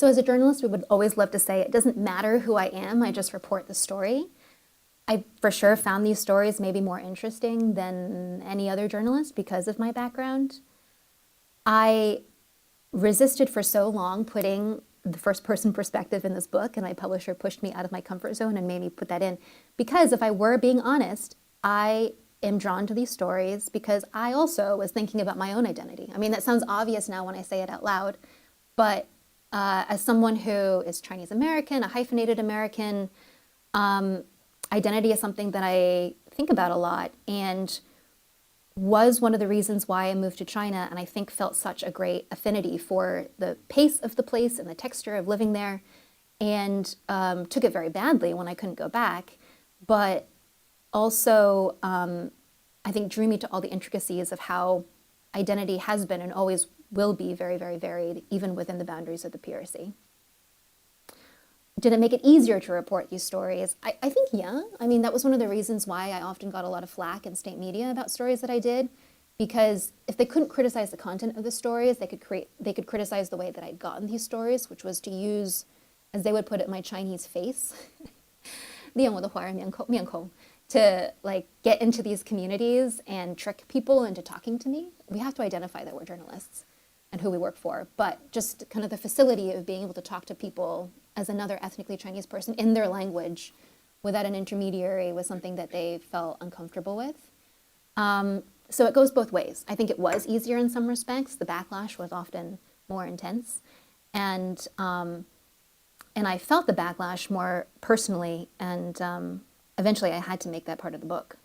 So as a journalist, we would always love to say, it doesn't matter who I am, I just report the story. I for sure found these stories maybe more interesting than any other journalist because of my background. I resisted for so long putting the first person perspective in this book, and my publisher pushed me out of my comfort zone and made me put that in. Because if I were being honest, I am drawn to these stories because I also was thinking about my own identity. I mean, that sounds obvious now when I say it out loud, but as someone who is Chinese American, a hyphenated American, identity is something that I think about a lot, and was one of the reasons why I moved to China, and I think felt such a great affinity for the pace of the place and the texture of living there, and took it very badly when I couldn't go back, but also I think drew me to all the intricacies of how identity has been and always will be very, very varied, even within the boundaries of the PRC. Did it make it easier to report these stories? I think, yeah. I mean, that was one of the reasons why I often got a lot of flack in state media about stories that I did, because if they couldn't criticize the content of the stories, they could criticize the way that I'd gotten these stories, which was to use, as they would put it, my Chinese face, 利用我的华人面孔, to like get into these communities and trick people into talking to me. We have to identify that we're journalists and who we work for, but just kind of the facility of being able to talk to people as another ethnically Chinese person in their language without an intermediary was something that they felt uncomfortable with. So it goes both ways. I think it was easier in some respects. The backlash was often more intense. And I felt the backlash more personally, and eventually I had to make that part of the book.